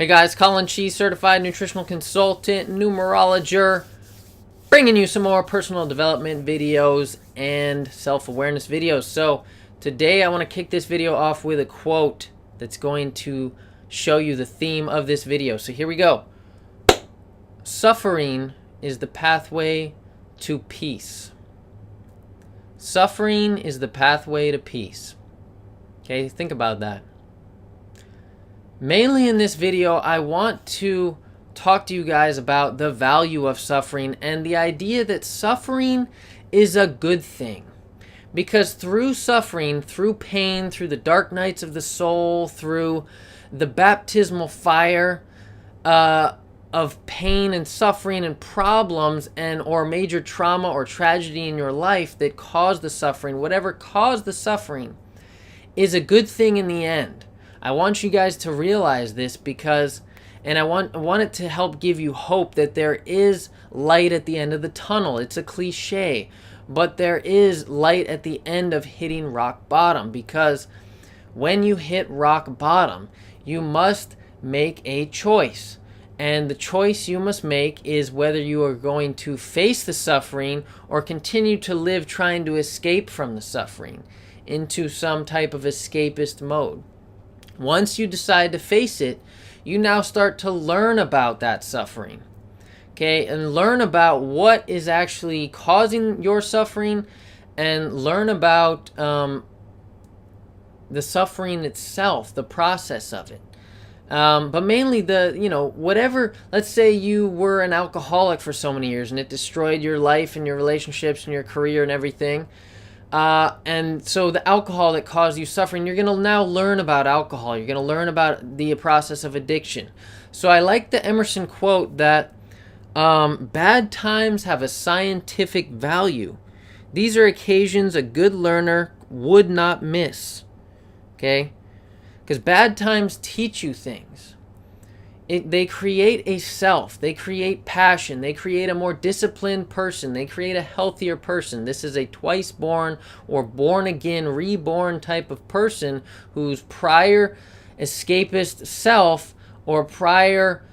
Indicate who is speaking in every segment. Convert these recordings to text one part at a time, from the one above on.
Speaker 1: Hey guys, Collin Chi, certified nutritional consultant, numerologist, bringing you some more personal development videos and self-awareness videos. So today I want to kick this video off with a quote that's going to show you the theme of this video. So here we go. Suffering is the pathway to peace. Suffering is the pathway to peace. Okay, think about that. Mainly in this video, I want to talk to you guys about the value of suffering and the idea that suffering is a good thing. Because through suffering, through pain, through the dark nights of the soul, through the baptismal fire of pain and suffering and problems or major trauma or tragedy in your life that caused the suffering, whatever caused the suffering, is a good thing in the end. I want you guys to realize this because, and I want it to help give you hope that there is light at the end of the tunnel. It's a cliche, but there is light at the end of hitting rock bottom, because when you hit rock bottom, you must make a choice. And the choice you must make is whether you are going to face the suffering or continue to live trying to escape from the suffering into some type of escapist mode. Once you decide to face it, you now start to learn about that suffering, okay? And learn about what is actually causing your suffering, and learn about the suffering itself, the process of it. But mainly whatever, let's say you were an alcoholic for so many years and it destroyed your life and your relationships and your career and everything. And so the alcohol that caused you suffering, you're going to now learn about alcohol. You're going to learn about the process of addiction. So I like the Emerson quote that bad times have a scientific value. These are occasions a good learner would not miss. Okay? Because bad times teach you things. They create a self. They create passion. They create a more disciplined person. They create a healthier person. This is a twice born or born again, reborn type of person whose prior escapist self or prior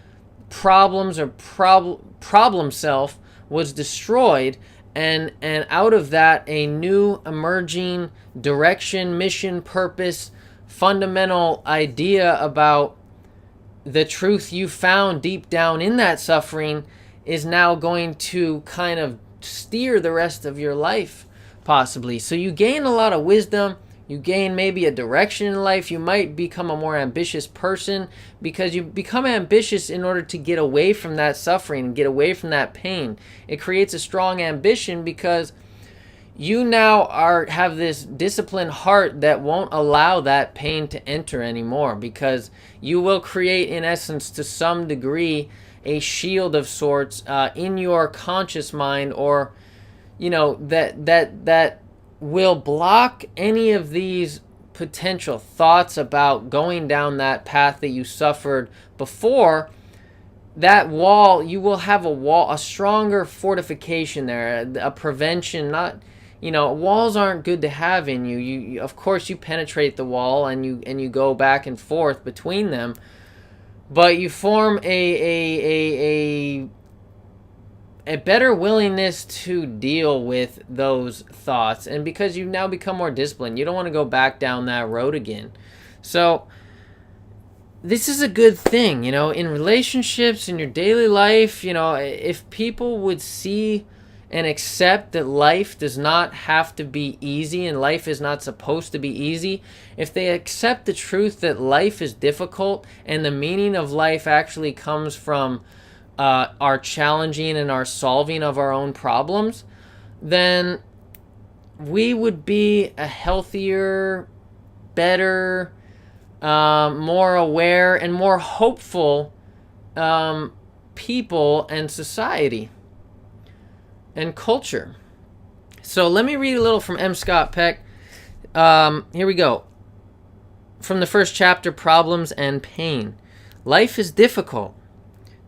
Speaker 1: problems or problem self was destroyed. And out of that, a new emerging direction, mission, purpose, fundamental idea about the truth you found deep down in that suffering is now going to kind of steer the rest of your life, possibly. So you gain a lot of wisdom. You gain maybe a direction in life. You might become a more ambitious person, because you become ambitious in order to get away from that suffering and get away from that pain. It creates a strong ambition because you now have this disciplined heart that won't allow that pain to enter anymore, because you will create, in essence, to some degree, a shield of sorts in your conscious mind, or that will block any of these potential thoughts about going down that path that you suffered before. That wall, you will have a stronger fortification there, a prevention. Not, walls aren't good to have in you. You of course you penetrate the wall and you go back and forth between them, but you form a better willingness to deal with those thoughts, and because you've now become more disciplined, you don't want to go back down that road again. So this is a good thing, in relationships, in your daily life. If people would see and accept that life does not have to be easy and life is not supposed to be easy, if they accept the truth that life is difficult and the meaning of life actually comes from our challenging and our solving of our own problems, then we would be a healthier, better, more aware, and more hopeful people and society and culture. So let me read a little from M. Scott Peck. Here we go. From the first chapter, Problems and Pain. Life is difficult.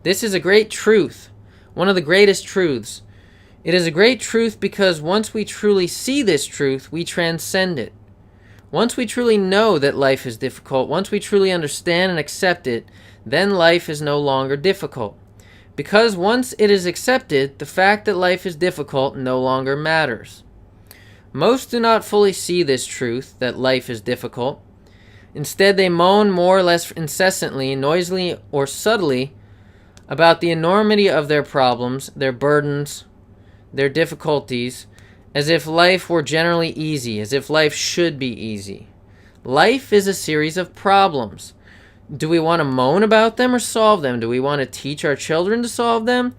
Speaker 1: This is a great truth, one of the greatest truths. It is a great truth because once we truly see this truth, we transcend it. Once we truly know that life is difficult, once we truly understand and accept it, then life is no longer difficult. Because once it is accepted, the fact that life is difficult no longer matters. Most do not fully see this truth, that life is difficult. Instead, they moan more or less incessantly, noisily, or subtly about the enormity of their problems, their burdens, their difficulties, as if life were generally easy, as if life should be easy. Life is a series of problems. Do we want to moan about them or solve them? Do we want to teach our children to solve them?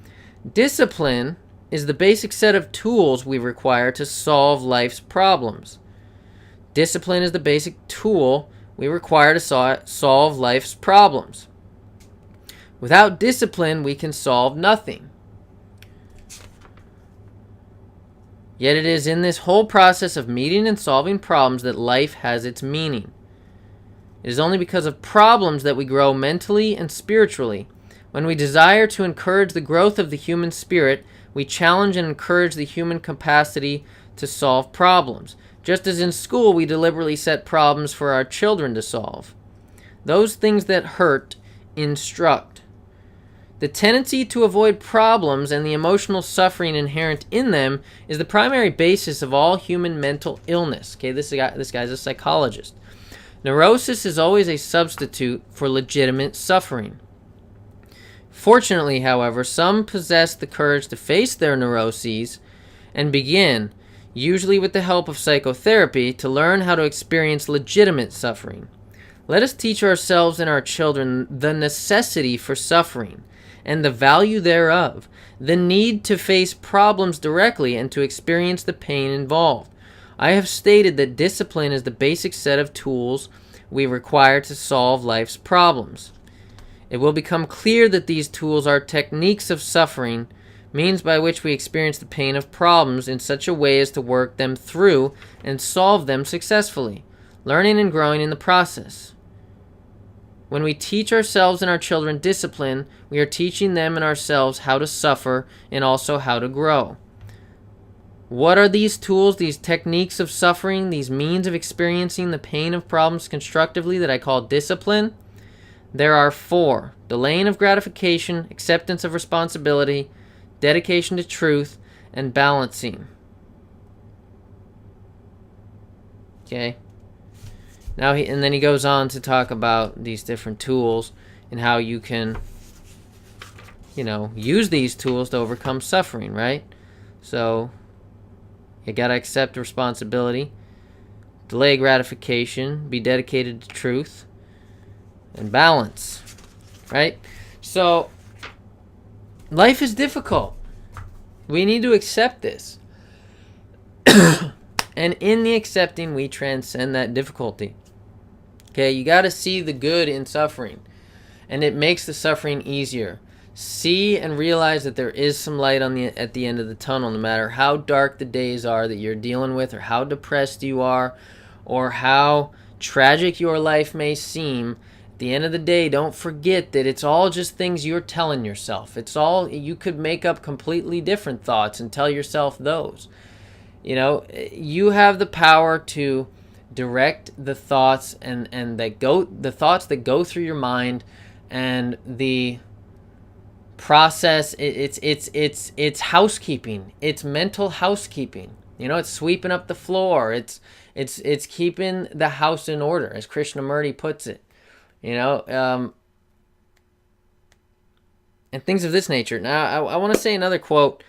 Speaker 1: Discipline is the basic set of tools we require to solve life's problems. Discipline is the basic tool we require to solve life's problems. Without discipline, we can solve nothing. Yet it is in this whole process of meeting and solving problems that life has its meaning. It is only because of problems that we grow mentally and spiritually. When we desire to encourage the growth of the human spirit, we challenge and encourage the human capacity to solve problems. Just as in school, we deliberately set problems for our children to solve. Those things that hurt instruct. The tendency to avoid problems and the emotional suffering inherent in them is the primary basis of all human mental illness. Okay, this guy's a psychologist. Neurosis is always a substitute for legitimate suffering. Fortunately, however, some possess the courage to face their neuroses and begin, usually with the help of psychotherapy, to learn how to experience legitimate suffering. Let us teach ourselves and our children the necessity for suffering and the value thereof, the need to face problems directly and to experience the pain involved. I have stated that discipline is the basic set of tools we require to solve life's problems. It will become clear that these tools are techniques of suffering, means by which we experience the pain of problems in such a way as to work them through and solve them successfully, learning and growing in the process. When we teach ourselves and our children discipline, we are teaching them and ourselves how to suffer and also how to grow. What are these tools, these techniques of suffering, these means of experiencing the pain of problems constructively that I call discipline? There are 4: delaying of gratification, acceptance of responsibility, dedication to truth, and balancing. Okay. Now and then he goes on to talk about these different tools and how you can, use these tools to overcome suffering, right? So you got to accept responsibility, delay gratification, be dedicated to truth, and balance, right? So life is difficult. We need to accept this. And in the accepting, we transcend that difficulty. Okay, you got to see the good in suffering, and it makes the suffering easier. See and realize that there is some light at the end of the tunnel, no matter how dark the days are that you're dealing with, or how depressed you are, or how tragic your life may seem. At the end of the day, don't forget that it's all just things you're telling yourself. It's all, you could make up completely different thoughts and tell yourself those. You have the power to direct the thoughts and the thoughts that go through your mind, and the process. It's housekeeping. It's mental housekeeping. It's sweeping up the floor. It's keeping the house in order, as Krishnamurti puts it. And things of this nature. Now, I want to say another quote.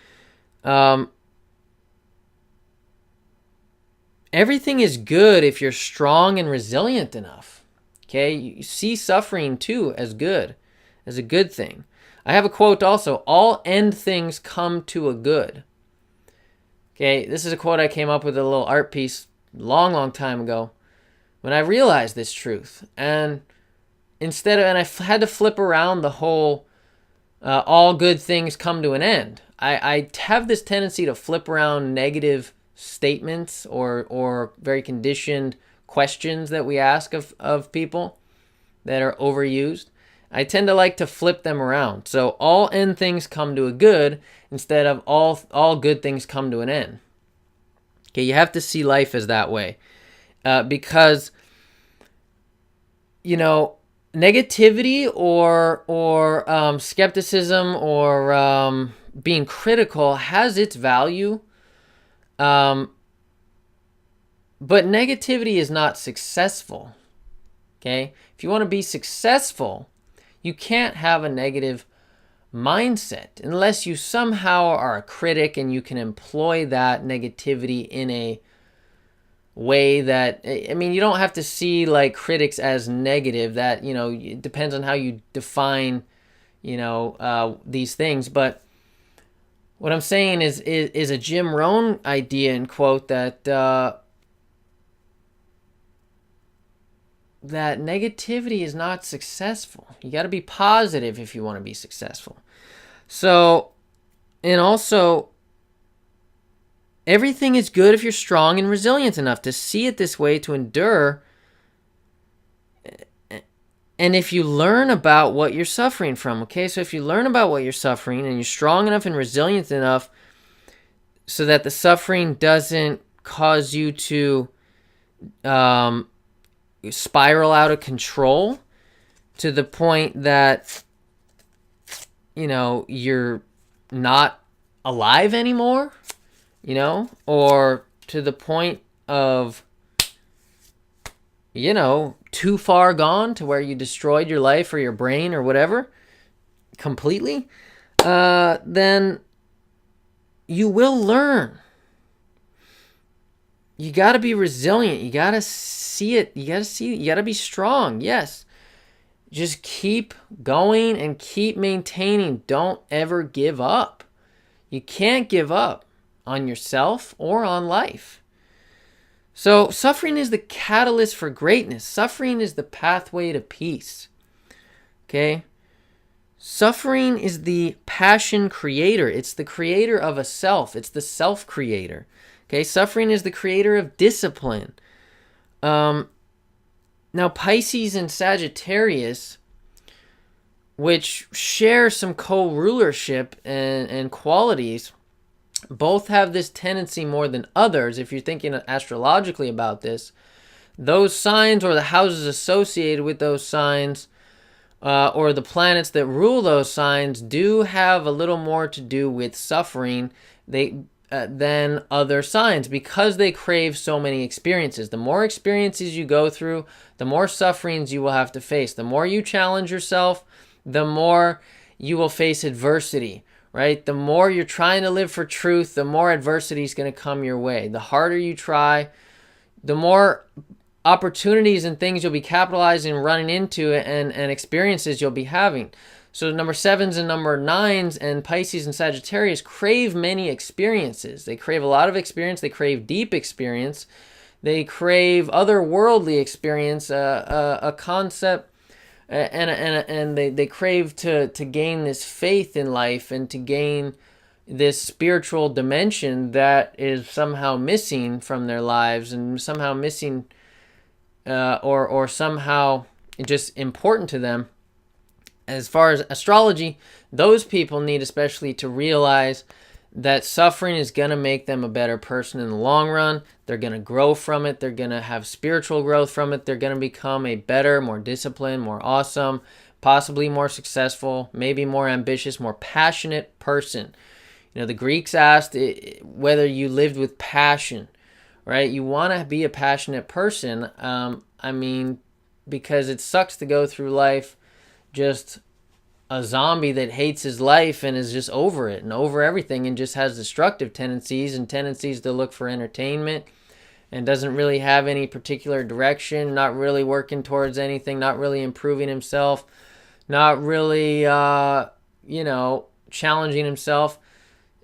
Speaker 1: Everything is good if you're strong and resilient enough. Okay? You see suffering, too, as good, as a good thing. I have a quote also. All end things come to a good. Okay? This is a quote I came up with, a little art piece long time ago, when I realized this truth. And I had to flip around the whole all good things come to an end. I have this tendency to flip around negative statements or very conditioned questions that we ask of people that are overused. I tend to like to flip them around. So all end things come to a good instead of all good things come to an end. Okay, you have to see life as that way. because, you know, negativity or skepticism or being critical has its value, but negativity is not successful. Okay, if you want to be successful, you can't have a negative mindset unless you somehow are a critic and you can employ that negativity in a way that, I mean, you don't have to see like critics as negative. That, you know, it depends on how you define, you know, these things. But what I'm saying is a Jim Rohn idea and quote that that negativity is not successful. You got to be positive if you want to be successful. So, and also, everything is good if you're strong and resilient enough to see it this way, to endure. And if you learn about what you're suffering from, okay? So if you learn about what you're suffering and you're strong enough and resilient enough so that the suffering doesn't cause you to spiral out of control to the point that, you know, you're not alive anymore, you know, or to the point of, you know, too far gone to where you destroyed your life or your brain or whatever completely, then you will learn. You got to be resilient. You got to see it. You got to be strong. Yes. Just keep going and keep maintaining. Don't ever give up. You can't give up on yourself or on life. So suffering is the catalyst for greatness. Suffering is the pathway to peace. Okay? Suffering is the passion creator. It's the creator of a self. It's the self-creator. Okay? Suffering is the creator of discipline. Now, Pisces and Sagittarius, which share some co-rulership and qualities, both have this tendency more than others. If you're thinking astrologically about this, those signs or the houses associated with those signs or the planets that rule those signs do have a little more to do with suffering than other signs, because they crave so many experiences. The more experiences you go through, the more sufferings you will have to face. The more you challenge yourself, the more you will face adversity, right? The more you're trying to live for truth, the more adversity is going to come your way. The harder you try, the more opportunities and things you'll be capitalizing and running into and experiences you'll be having. So number 7s and number 9s and Pisces and Sagittarius crave many experiences. They crave a lot of experience. They crave deep experience. They crave otherworldly experience, a concept, and they crave to gain this faith in life and to gain this spiritual dimension that is somehow missing from their lives and somehow missing or somehow just important to them. As far as astrology, those people need especially to realize that suffering is going to make them a better person in the long run. They're going to grow from it. They're going to have spiritual growth from it. They're going to become a better, more disciplined, more awesome, possibly more successful, maybe more ambitious, more passionate person. You know, the Greeks asked whether you lived with passion, right? You want to be a passionate person. I mean, because it sucks to go through life just a zombie that hates his life and is just over it and over everything and just has destructive tendencies and tendencies to look for entertainment and doesn't really have any particular direction, not really working towards anything, not really improving himself, not really, challenging himself.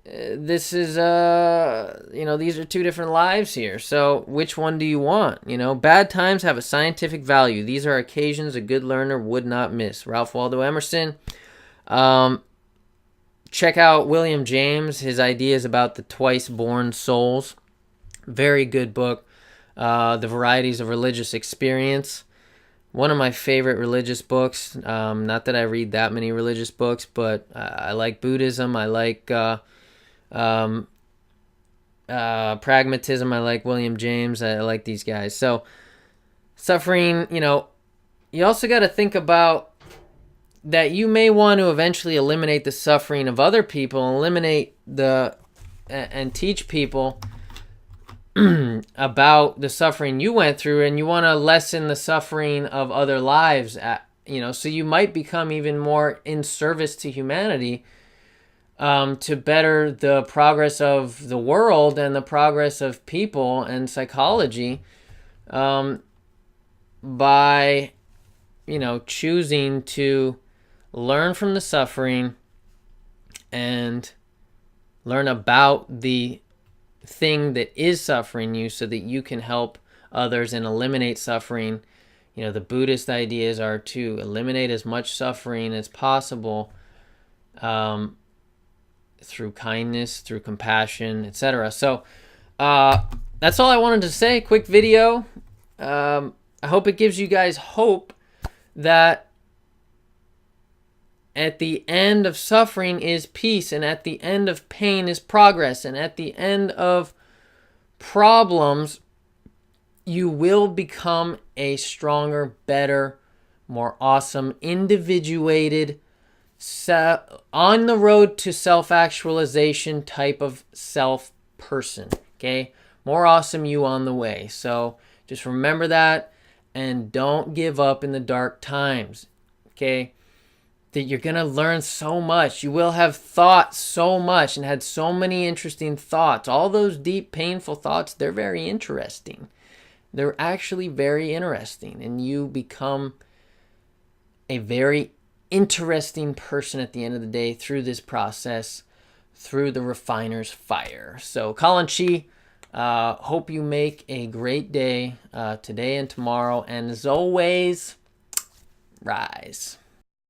Speaker 1: This is, these are two different lives here. So which one do you want? You know, bad times have a scientific value. These are occasions a good learner would not miss. Ralph Waldo Emerson. Check out William James, his ideas about the twice-born souls. Very good book. The Varieties of Religious Experience. One of my favorite religious books. Not that I read that many religious books, but I like Buddhism. I like Pragmatism, I like William James. I like these guys. So suffering, you also got to think about that you may want to eventually eliminate the suffering of other people, and teach people about the suffering you went through, and you want to lessen the suffering of other lives, so you might become even more in service to humanity, to better the progress of the world and the progress of people and psychology, by choosing to learn from the suffering and learn about the thing that is suffering you so that you can help others and eliminate suffering. The Buddhist ideas are to eliminate as much suffering as possible, through kindness, through compassion, etc. So that's all I wanted to say. Quick video. I hope it gives you guys hope that at the end of suffering is peace, and at the end of pain is progress, and at the end of problems you will become a stronger, better, more awesome, individuated, on the road to self-actualization type of self person. Okay? More awesome you on the way. So just remember that, and don't give up in the dark times. Okay? That you're going to learn so much. You will have thought so much and had so many interesting thoughts. All those deep, painful thoughts, they're very interesting. They're actually very interesting. And you become a very interesting person at the end of the day through this process, through the refiner's fire. So, Collin Chi, hope you make a great day today and tomorrow. And as always, rise.